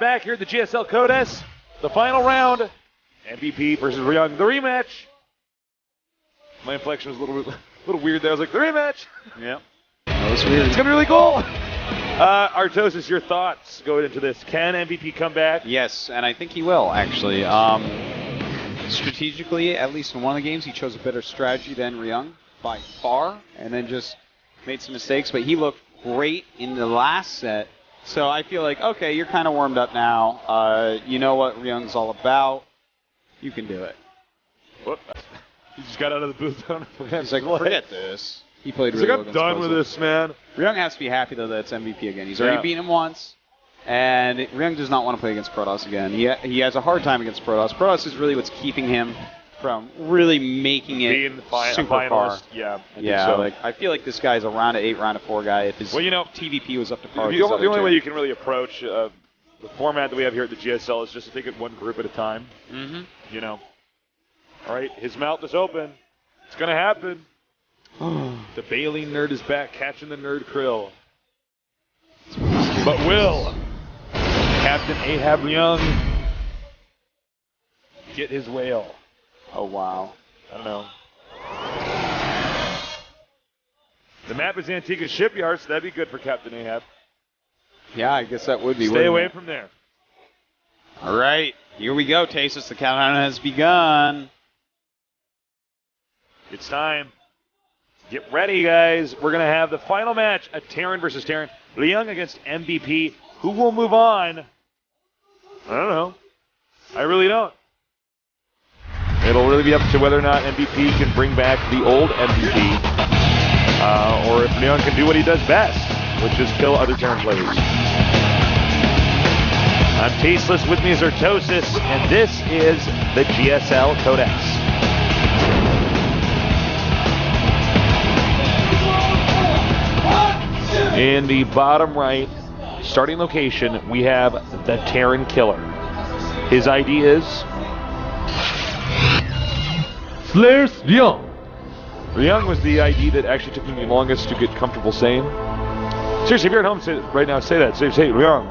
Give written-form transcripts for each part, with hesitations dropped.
back here at the GSL Codes. The final round. MVP versus Ryung. The rematch. My inflection was a little weird there. I was like, the rematch. Yeah. That was weird. It's going to be really cool. Artosis, your thoughts going into this. Can MVP come back? Yes, and I think he will, actually. Strategically, at least in one of the games, he chose a better strategy than Ryung by far, and then just made some mistakes. But he looked great in the last set. So I feel like, okay, you're kind of warmed up now. You know what Ryung's all about. You can do it. Whoop. He just got out of the booth. He's like, forget this. He played really well. I'm done with this, man. Ryung has to be happy, though, that it's MVP again. He's already beaten him once, and Ryung does not want to play against Protoss again. He has a hard time against Protoss. Protoss is really what's keeping him from really making it super far. Yeah, I feel like this guy's a round of 8, round of 4 guy. If his TVP was up to par. The only way you can really approach the format that we have here at the GSL is just to take it one group at a time. Mm-hmm. You know. All right, his mouth is open. It's going to happen. The Baleen nerd is back, catching the nerd krill. But will Captain Ahab Ryung get his whale? Oh, wow. I don't know. The map is Antigua Shipyard, so that'd be good for Captain Ahab. Yeah, I guess that would be. Stay away from there. All right, here we go, Tasis. The countdown has begun. It's time. Get ready, guys. We're going to have the final match, a Terran versus Terran. Ryung against MVP. Who will move on? I don't know. I really don't. It'll really be up to whether or not MVP can bring back the old MVP, or if Ryung can do what he does best, which is kill other Terran players. I'm Tasteless, with me is Artosis, and this is the GSL Codex. In the bottom right, starting location, we have the Terran Killer. His ID is Slayer's Ryung. Ryung was the ID that actually took me the longest to get comfortable saying. Seriously, if you're at home right now, say that. Say Ryung.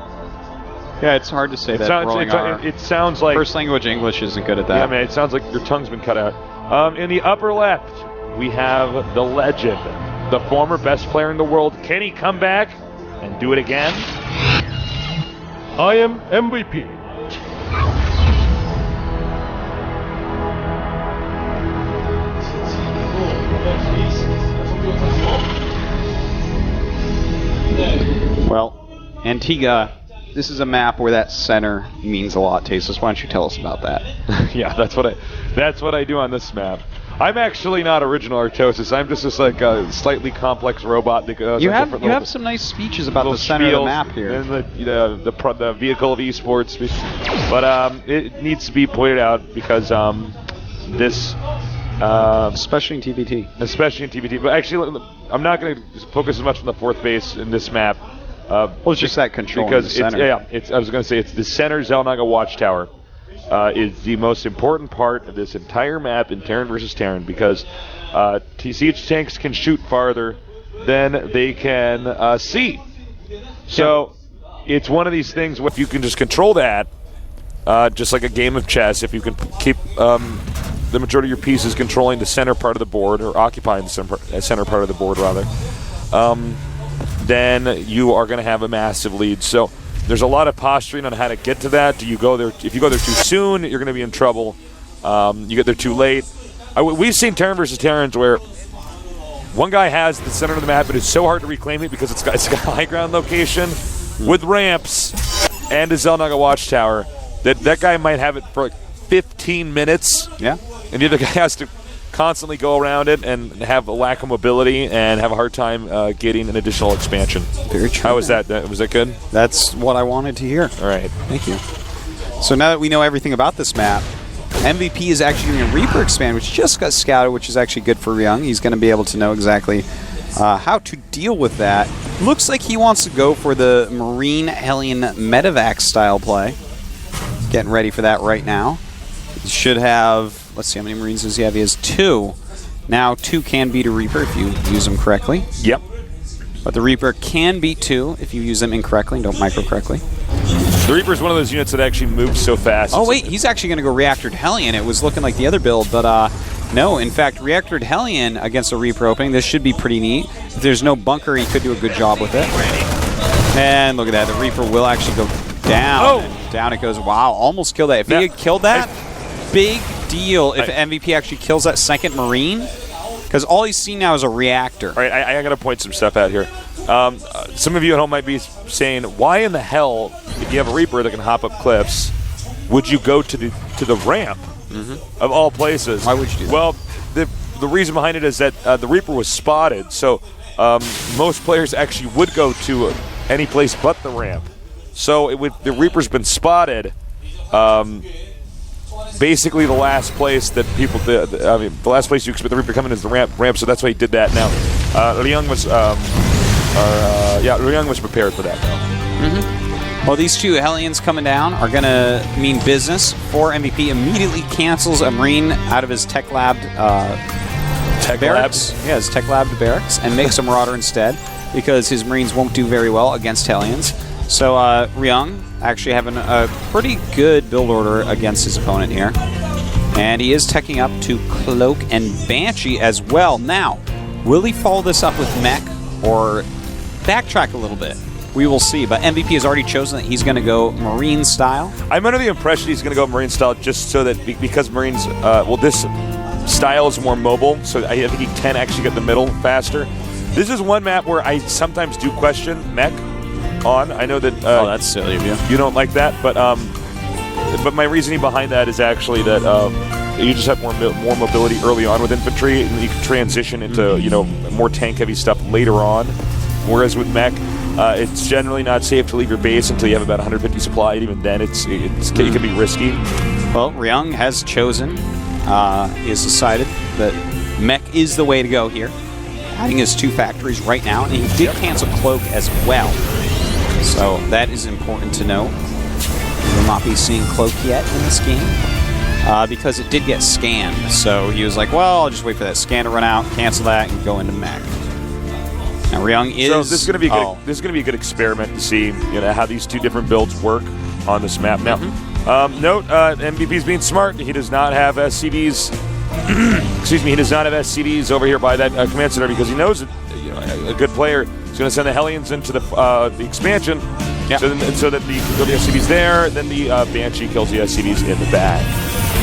Yeah, it's hard to say it that. It sounds like first language English isn't good at that. Yeah, man, it sounds like your tongue's been cut out. In the upper left, we have the legend, the former best player in the world. Can he come back and do it again? I am MVP. Well, Antigua, this is a map where that center means a lot, Tasis. Why don't you tell us about that? Yeah, that's what I do on this map. I'm actually not original Artosis. I'm just like a slightly complex robot that goes. You have some nice speeches about the center of the map here. And the vehicle of esports, but it needs to be pointed out because this, especially in TVT. But actually, I'm not going to focus as much on the fourth base in this map. It's just that control because in the center. I was going to say it's the center Xel'Naga Watchtower. Is the most important part of this entire map in Terran versus Terran because siege tanks can shoot farther than they can see. So it's one of these things where if you can just control that, just like a game of chess, if you can keep the majority of your pieces controlling the center part of the board, or occupying the center part of the board rather, then you are going to have a massive lead. So there's a lot of posturing on how to get to that. Do you go there? If you go there too soon, you're going to be in trouble. You get there too late. We've seen Terran versus Terrans where one guy has the center of the map, but it's so hard to reclaim it because it's got a high ground location with ramps and a Xel'Naga Watchtower. That guy might have it for like 15 minutes. Yeah. And the other guy has to constantly go around it and have a lack of mobility and have a hard time getting an additional expansion. Very true. How was that? Was that good? That's what I wanted to hear. All right. Thank you. So now that we know everything about this map, MVP is actually doing a Reaper expand, which just got scouted, which is actually good for Ryung. He's going to be able to know exactly how to deal with that. Looks like he wants to go for the Marine Hellion Medevac style play. Getting ready for that right now. He should have, let's see how many Marines does he have? He has 2. Now 2 can beat a Reaper if you use them correctly. Yep. But the Reaper can beat 2 if you use them incorrectly and don't micro correctly. The Reaper's one of those units that actually moves so fast. Oh, wait, he's actually going to go Reactored Hellion. It was looking like the other build, but no. In fact, Reactored Hellion against a Reaper opening, this should be pretty neat. If there's no bunker, he could do a good job with it. And look at that. The Reaper will actually go down. Oh! And down it goes. Wow, almost killed that. If he had killed that, big deal if MVP actually kills that second Marine, because all he's seen now is a reactor. All right, I got to point some stuff out here. Some of you at home might be saying, why in the hell, if you have a Reaper that can hop up cliffs, would you go to the ramp of all places? Why would you do that? Well, the reason behind it is that the Reaper was spotted, so most players actually would go to any place but the ramp. So the Reaper's been spotted. Basically, the last place that people, the last place you expect the Reaper coming is the ramp. So that's why he did that. Now, Ryung was, Ryung was prepared for that, though. Well, these two Hellions coming down are going to mean business for MVP. Immediately cancels a Marine out of his Tech Lab barracks. Yeah, his Tech Lab barracks, and makes a Marauder instead, because his Marines won't do very well against Hellions. So Ryung actually having a pretty good build order against his opponent here. And he is teching up to Cloak and Banshee as well. Now, will he follow this up with Mech or backtrack a little bit? We will see. But MVP has already chosen that he's going to go Marine style. I'm under the impression he's going to go Marine style just so that because Marines, this style is more mobile, so I think he can actually get the middle faster. This is one map where I sometimes do question Mech on. I know that that's silly of you. You don't like that, but my reasoning behind that is actually that you just have more mobility early on with infantry, and you can transition into more tank heavy stuff later on. Whereas with mech, it's generally not safe to leave your base until you have about 150 supply, and even then it can be risky. Well, Ryung has chosen, he has decided that mech is the way to go here, adding his 2 factories right now, and he did cancel Cloak as well. So that is important to know. We will not be seeing Cloak yet in this game because it did get scanned. So he was like, well, I'll just wait for that scan to run out, cancel that, and go into mech. Now Ryung is... So this is going to be this is going to be a good experiment to see how these 2 different builds work on this map. Now, note, MVP's being smart. He does not have SCVs. Excuse me. He does not have SCVs over here by that command center because he knows that a good player is going to send the Hellions into the expansion. Yep. So that there'll be SCVs there. Then the Banshee kills the SCVs in the back.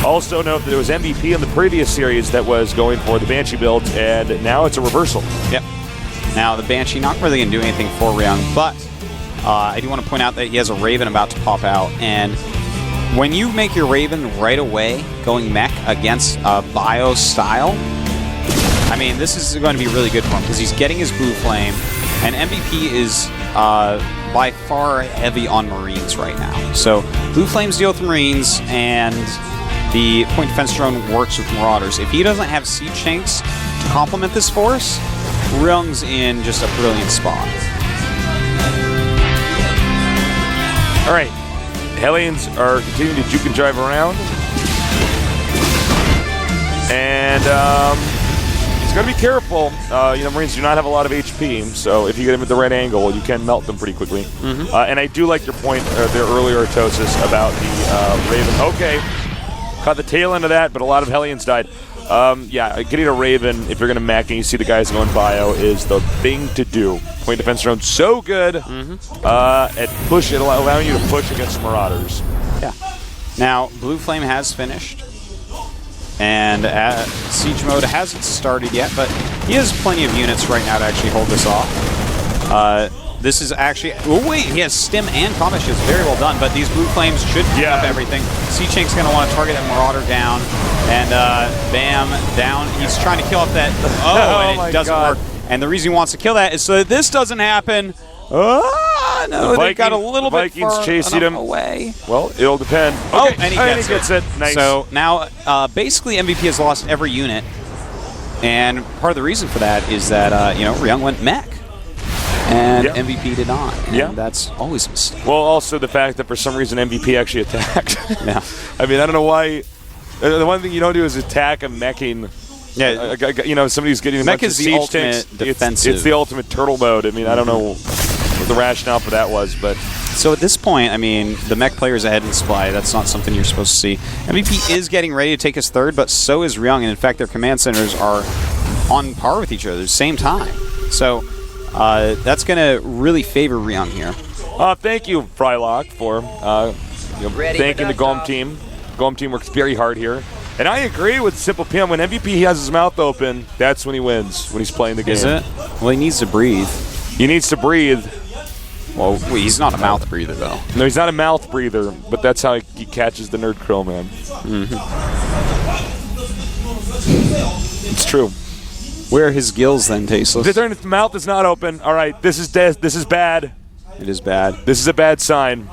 Also note that there was MVP in the previous series that was going for the Banshee build, and now it's a reversal. Yep. Now the Banshee not really going to do anything for Ryung, but I do want to point out that he has a Raven about to pop out, and when you make your Raven right away going mech against bio style, I mean, this is going to be really good for him because he's getting his Blue Flame, and MVP is by far heavy on Marines right now. So Blue Flames deal with Marines, and the point defense drone works with Marauders. If he doesn't have siege tanks to complement this force, Ryung's in just a brilliant spot. All right, Hellions are continuing to juke and drive around, and you got to be careful. Marines do not have a lot of HP, so if you get them at the right angle, you can melt them pretty quickly. And I do like your point there earlier, Tosis, about the Raven. Okay, caught the tail end of that, but a lot of Hellions died. Getting a Raven, if you're going to mech and you see the guys going bio, is the thing to do. Point defense drone so good at allowing you to push against Marauders. Yeah. Now, Blue Flame has finished, and Siege mode hasn't started yet, but he has plenty of units right now to actually hold this off. This is actually... Oh, wait, he has Stim and Combat Shields. Very well done, but these Blue Flames should pick up everything. Siege-Chank's going to want to target that Marauder down, and bam, down. He's trying to kill off that... and it doesn't work. And the reason he wants to kill that is so that this doesn't happen. No, they got a little bit far chasing him away. Well, it'll depend. Okay, and he gets it. Nice. So now, basically, MVP has lost every unit, and part of the reason for that is that Ryung went mech, and MVP did not. And that's always a mistake. Well, also the fact that for some reason MVP actually attacked. Yeah. I mean, I don't know why. The one thing you don't do is attack a meching. Yeah, somebody's getting mech is the ultimate defensive. It's the ultimate turtle mode. I mean, I don't know. what the rationale for that was, but So at this point, I mean, the mech player's ahead in supply. That's not something you're supposed to see. MVP is getting ready to take his third, but so is Ryung, and in fact, their command centers are on par with each other at the same time. So that's going to really favor Ryung here. Thank you, Frylock, for thanking the GOM team. GOM team works very hard here. And I agree with Simple PM. When MVP has his mouth open, that's when he wins, when he's playing the game. Is it? Well, he needs to breathe. He needs to breathe. Well, he's not a mouth breather, though. No, he's not a mouth breather, but that's how he catches the nerd krill, man. It's true. Where are his gills, then, Tasteless? His mouth is not open. All right, this is bad. It is bad. This is a bad sign.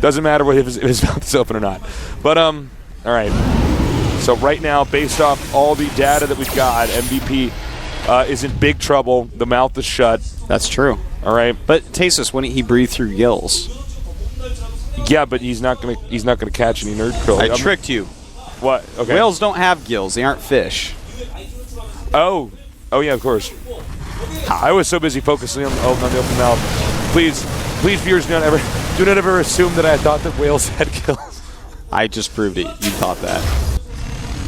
Doesn't matter if his mouth is open or not. But, all right. So right now, based off all the data that we've got, MVP is in big trouble. The mouth is shut. That's true. All right. But Tasteless, wouldn't he breathe through gills? Yeah, but he's not gonna catch any nerd krill. I tricked you. What? Okay. Whales don't have gills. They aren't fish. Oh yeah, of course. I was so busy focusing on the open mouth. Please, viewers, do not ever assume that I thought that whales had gills. I just proved it. You thought that.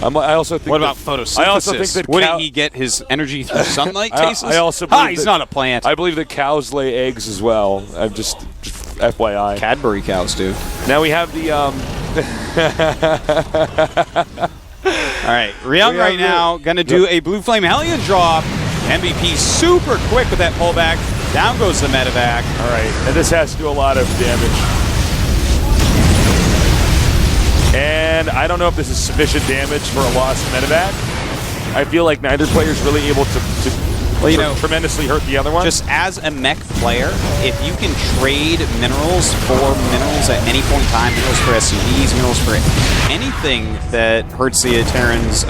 I also think. What about photosynthesis? I also think that wouldn't he get his energy through sunlight? Tasteless? I also believe he's not a plant. I believe that cows lay eggs as well. I'm just FYI. Cadbury cows do. Now we have the. All right, Ryung right now going to do a Blue Flame Hellion drop. MVP super quick with that pullback. Down goes the medevac. All right, and this has to do a lot of damage. And I don't know if this is sufficient damage for a lost medevac. I feel like neither player is really able to tremendously hurt the other one. Just as a mech player, if you can trade minerals for minerals at any point in time, minerals for SCVs, minerals for anything that hurts the Terran's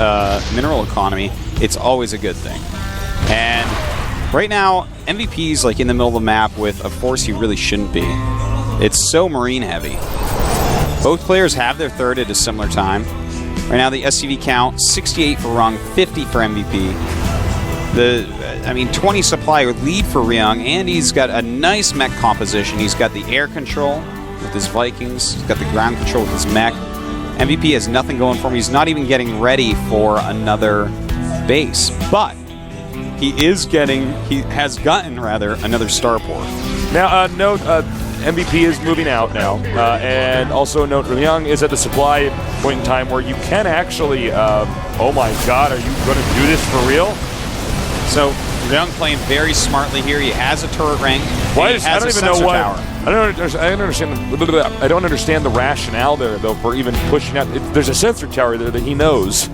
mineral economy, it's always a good thing. And right now, MVP's like in the middle of the map with a force he really shouldn't be. It's so marine heavy. Both players have their third at a similar time. Right now, the SCV count, 68 for Ryung, 50 for MVP. 20 supply lead for Ryung, and he's got a nice mech composition. He's got the air control with his Vikings. He's got the ground control with his mech. MVP has nothing going for him. He's not even getting ready for another base. But he has gotten another starport. Now, note, MVP is moving out now, and also note Ryung is at the supply point in time where you can actually, oh my god, are you going to do this for real? So Ryung playing very smartly here. He has a turret ring. I don't even know why. I don't understand the rationale there, though, for even pushing out. There's a sensor tower there that he knows.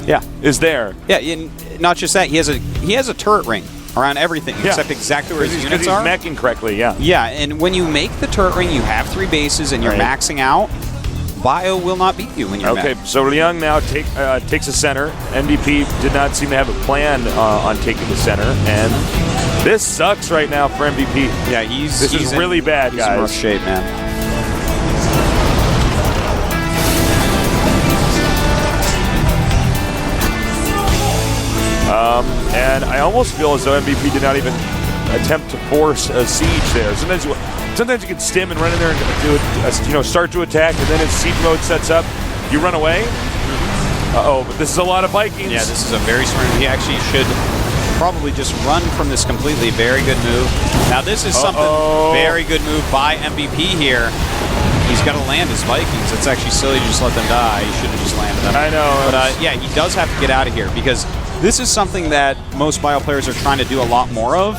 Yeah, is there? Yeah, and not just that. He has a turret ring around everything except exactly where his units are. He's meching correctly, yeah. Yeah, and when you make the turret ring, you have 3 bases and you're maxing out. Bio will not beat you when you're mech. So Ryung now takes a center. MVP did not seem to have a plan on taking the center, and this sucks right now for MVP. Yeah, this is really bad, guys. He's in rough shape, man. And I almost feel as though MVP did not even attempt to force a siege there. Sometimes you can stim and run in there and do it, start to attack, and then as siege mode sets up, you run away. Uh-oh, but this is a lot of Vikings. Yeah, this is a very smart move. He actually should probably just run from this completely. Very good move. Now this is something very good move by MVP here. He's got to land his Vikings. It's actually silly to just let them die. He should have just landed them. I know. But yeah, he does have to get out of here because this is something that most bio players are trying to do a lot more of,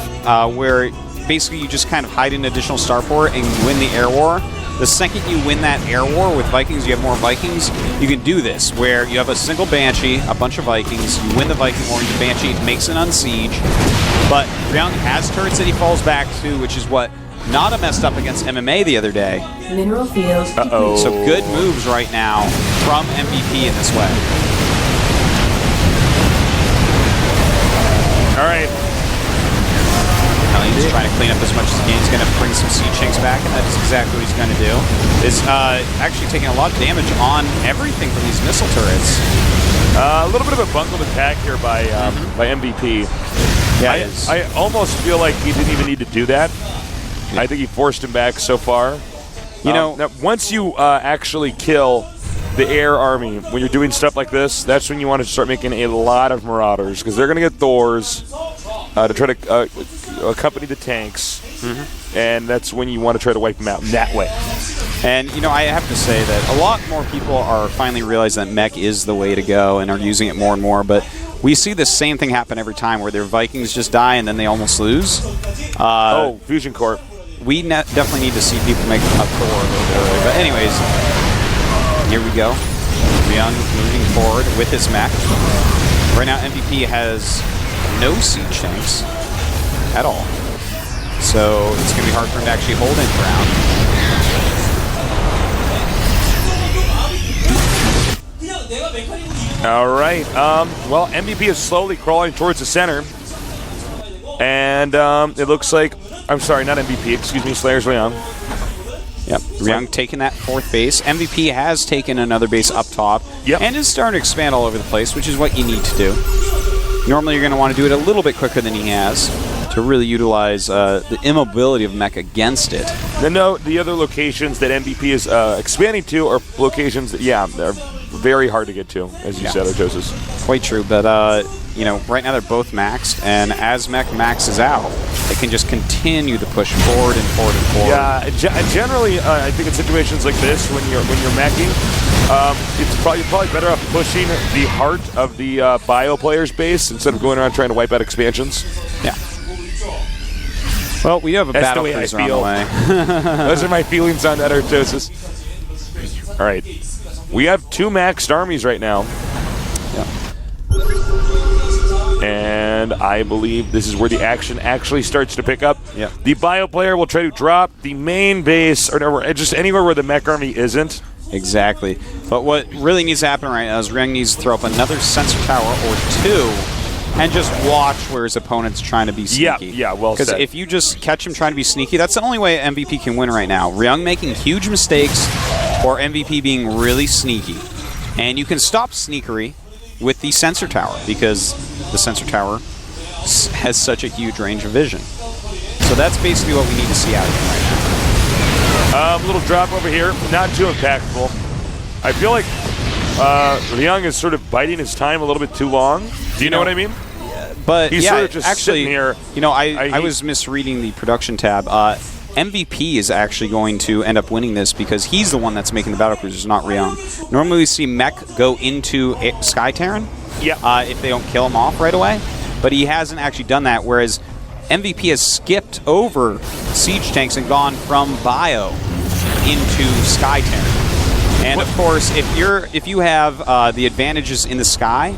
where basically you just kind of hide an additional starport and win the air war. The second you win that air war with Vikings, you have more Vikings, you can do this, where you have a single Banshee, a bunch of Vikings, you win the Viking war, and the Banshee makes an unsiege. But Ryung has turrets that he falls back to, which is what Nada messed up against MMA the other day. Mineral field. So good moves right now from MVP in this way. All right. He's trying to clean up as much as he can. He's going to bring some siege shanks back, and that is exactly what he's going to do. Is actually taking a lot of damage on everything from these missile turrets. A little bit of a bungled attack here by MVP. Yeah, I almost feel like he didn't even need to do that. I think he forced him back so far. You know, now, once you actually kill the air army, when you're doing stuff like this, that's when you want to start making a lot of Marauders, because they're going to get Thors to try to accompany the tanks, and that's when you want to try to wipe them out in that way. And, you know, I have to say that a lot more people are finally realizing that mech is the way to go and are using it more and more, but we see the same thing happen every time where their Vikings just die and then they almost lose. Fusion Corp. We definitely need to see people make a Thor a little bit earlier. But anyways, here we go. Ryung moving forward with his mech. Right now, MVP has no siege tanks at all. So it's going to be hard for him to actually hold in ground. All right. Well, MVP is slowly crawling towards the center. And it looks like, I'm sorry, not MVP, excuse me, Slayer's Ryung. Yep, Ryung taking that 4th base. MVP has taken another base up top and is starting to expand all over the place, which is what you need to do. Normally you're going to want to do it a little bit quicker than he has to really utilize the immobility of mech against it. No, the other locations that MVP is expanding to are locations that, they're very hard to get to, as you said, Artosis. Quite true, but you know, right now they're both maxed, and as mech maxes out, they can just continue to push forward and forward and forward. Yeah, generally, I think in situations like this, when you're meching, it's probably better off pushing the heart of the bio player's base instead of going around trying to wipe out expansions. Yeah. Well, we have a battle cruiser on the way. Those are my feelings on that, Artosis. All right. We have 2 maxed armies right now. And I believe this is where the action actually starts to pick up. The bio player will try to drop the main base, or just anywhere where the mech army isn't. Exactly. But what really needs to happen right now is Ryung needs to throw up another sensor tower or 2 and just watch where his opponent's trying to be sneaky. Yeah, well said. Because if you just catch him trying to be sneaky, that's the only way MVP can win right now. Ryung making huge mistakes or MVP being really sneaky. And you can stop sneakery with the sensor tower, because the sensor tower has such a huge range of vision. So that's basically what we need to see out of him right now. Little drop over here, not too impactful. I feel like Ryung is sort of biding his time a little bit too long. Do you know what I mean? But he's sort of just actually, sitting here. You know, I was misreading the production tab. MVP is actually going to end up winning this because he's the one that's making the battlecruisers, not Ryung. Normally we see mech go into Sky Terran if they don't kill him off right away, but he hasn't actually done that, whereas MVP has skipped over siege tanks and gone from bio into Sky Terran. And of course, if you have the advantages in the sky,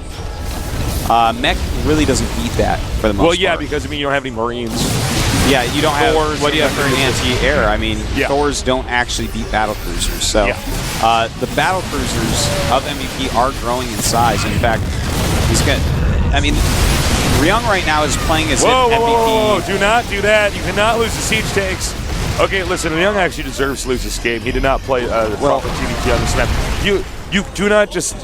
mech really doesn't beat that for the most part. Well, yeah, because I mean you don't have any Marines. Yeah, you don't have. Thors, what do you have for an anti-air? I mean, Thors don't actually beat battlecruisers. So the battlecruisers of MVP are growing in size. In fact, he's got. I mean, Ryung right now is playing as if MVP. Whoa! Do not do that. You cannot lose the siege tanks. Okay, listen, Ryung actually deserves to lose this game. He did not play the proper TVT on this map. You do not just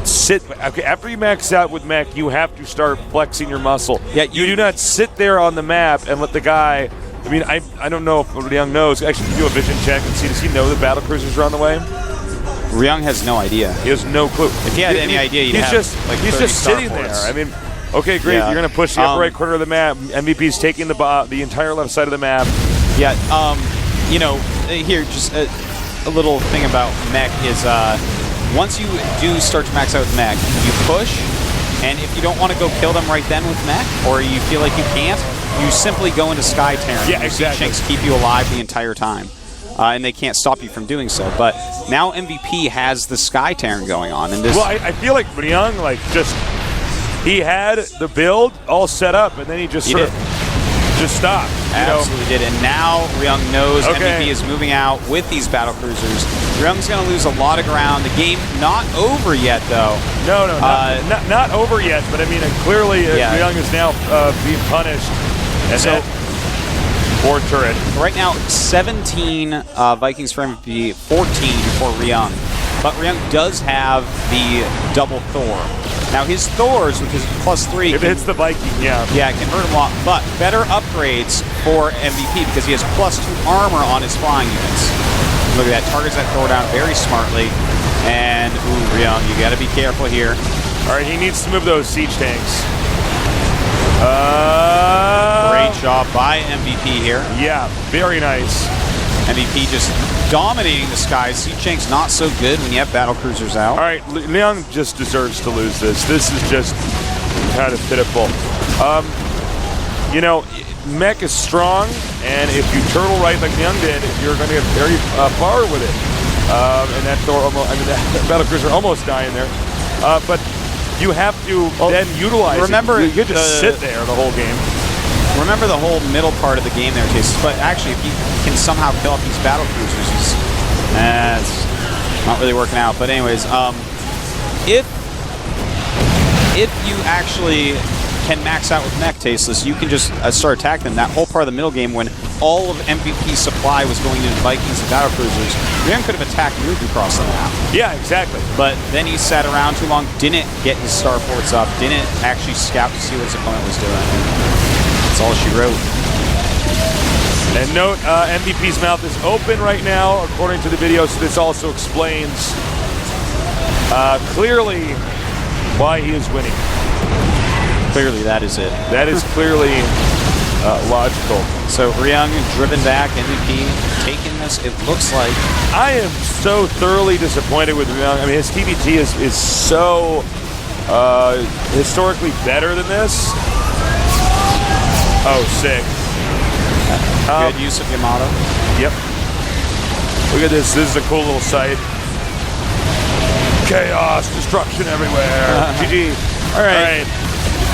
sit. Okay, after you max out with mech, you have to start flexing your muscle. Yeah, you do not sit there on the map and let the guy. I mean, I don't know if Ryung knows. Actually, do a vision check and see. Does he know the battle cruisers are on the way? Ryung has no idea. He has no clue. If he had any idea, he's just sitting there. I mean, okay, great. You're going to push the upper right corner of the map. MVP's taking the entire left side of the map. Yeah. You know, here just a little thing about mech is. Once you do start to max out with mech, you push, and if you don't want to go kill them right then with mech, or you feel like you can't, you simply go into Sky Terran. Yeah, exactly. Shanks keep you alive the entire time, and they can't stop you from doing so. But now MVP has the Sky Terran going on. And this I feel like Ryung, he had the build all set up, and then he just just stopped. Absolutely did. And now Ryung knows MVP is moving out with these battlecruisers. Ryung's going to lose a lot of ground. The game not over yet, though. No, not over yet. But I mean, clearly Ryung is now being punished. And so, for turret. Right now, 17 Vikings for MVP, 14 for Ryung. but Ryung does have the double Thor. Now his Thors, with his +3, if it's the Viking, yeah, can hurt him a lot. But better upgrades for MVP because he has +2 armor on his flying units. Look at that, targets that Thor down very smartly. And ooh, Ryung, you got to be careful here. All right, he needs to move those siege tanks. Great job by MVP here. Yeah, very nice. MVP just dominating the skies. Siege tank's not so good when you have battle cruisers out. All right, Ryung just deserves to lose this. This is just kind of pitiful. You know, mech is strong, and if you turtle right like Ryung did, you're going to get very far with it. And that Thor almost, that battle cruiser almost dying there. But you have to then utilize it. You just sit there the whole game. Remember the whole middle part of the game there, Chase. But actually, if you can somehow kill off these battle cruisers, it's not really working out. But anyways, if you actually can max out with mech tasteless, you can just start attacking them. That whole part of the middle game when all of MVP's supply was going into Vikings and battle cruisers, Ryung could have attacked and moved across the map. Yeah, exactly. But then he sat around too long, didn't get his starports up, didn't actually scout to see what his opponent was doing. That's all she wrote. And note, MVP's mouth is open right now, according to the video, so this also explains clearly why he is winning. Clearly, that is it. That is clearly logical. So Ryung driven back, MVP taking this, it looks like. I am so thoroughly disappointed with Ryung. I mean, his TBT is so historically better than this. Oh, sick. Good use of Yamato. Yep. Look at this. This is a cool little sight. Chaos, destruction everywhere. GG. All right.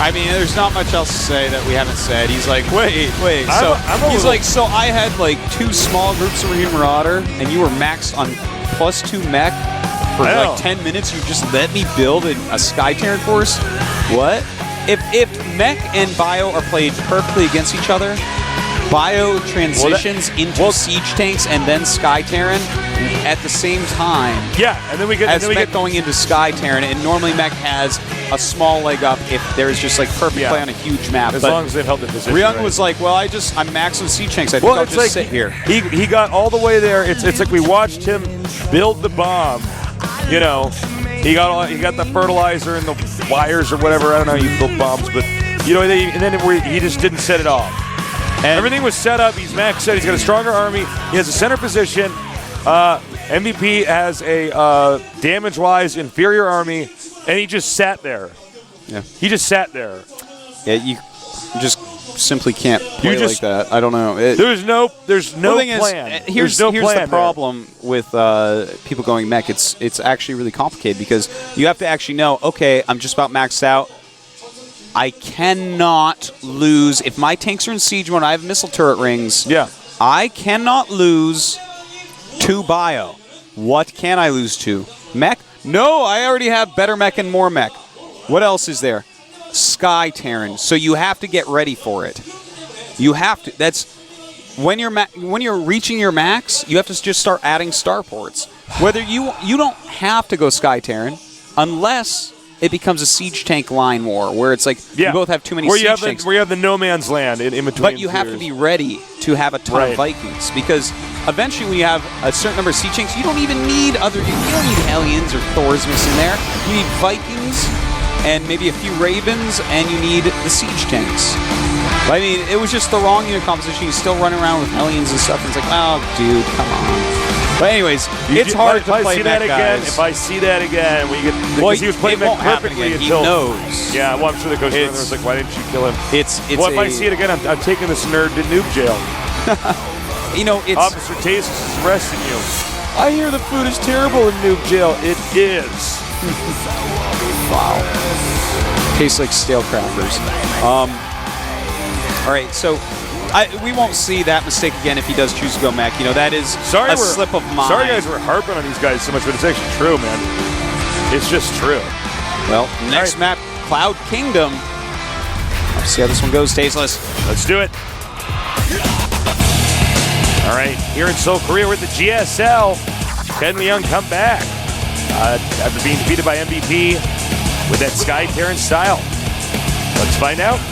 I mean, there's not much else to say that we haven't said. He's like, wait. He's like, so I had like 2 small groups of Marine Marauder, and you were maxed on +2 mech for like 10 minutes. You just let me build a Sky Terran force? What? If mech and bio are played perfectly against each other, bio transitions into siege tanks and then Sky Terran at the same time. Yeah, and then we get mech going into Sky Terran, and normally mech has a small leg up if there's just like perfect play on a huge map. As long as they held the position. Ryung was like, well, I'm maxing siege tanks. I think I'll just sit here. He got all the way there. It's like we watched him build the bomb. You know, he got the fertilizer and the wires or whatever. I don't know. You built bombs, but you know, and then he just didn't set it off. And everything was set up. He's maxed out. He's got a stronger army. He has a center position. MVP has a damage-wise inferior army, and he just sat there. Yeah. He just sat there. Yeah, you just simply can't play like that. I don't know. There's no plan. Here's the problem with people going mech. It's actually really complicated because you have to actually know, okay, I'm just about maxed out. I cannot lose. If my tanks are in siege mode, I have missile turret rings. Yeah. I cannot lose to bio. What can I lose to? Mech? No, I already have better mech and more mech. What else is there? Sky Terran. So you have to get ready for it. You have to. That's when you're reaching your max. You have to just start adding starports. Whether you don't have to go Sky Terran unless it becomes a siege tank line war where it's like you both have too many siege tanks. Where you have the no man's land in between. But you have to be ready to have a ton of Vikings because eventually when you have a certain number of siege tanks, you don't even need you don't need Hellions or Thors missing there. You need Vikings and maybe a few Ravens, and you need the siege tanks. But I mean, it was just the wrong unit composition. He's still running around with Hellions and stuff. And it's like, oh, dude, come on. But anyways, it's hard to play mech, guys. If I see that again, because he was playing mech perfectly until... He knows. Yeah, well, I'm sure the coach was like, why didn't you kill him? If I see it again, I'm taking this nerd to noob jail. You know, it's... Officer Tasis is arresting you. I hear the food is terrible in noob jail. It is. Wow. Tastes like stale crackers. All right, so... we won't see that mistake again if he does choose to go mech. You know, that is a slip of mind. Sorry, guys, we're harping on these guys so much, but it's actually true, man. It's just true. Well, next map, Cloud Kingdom. Let's see how this one goes, Tasteless. Let's do it. All right, here in Seoul, Korea, we're at the GSL. Can Ryung come back? after being defeated by MVP with that Sky Terran style? Let's find out.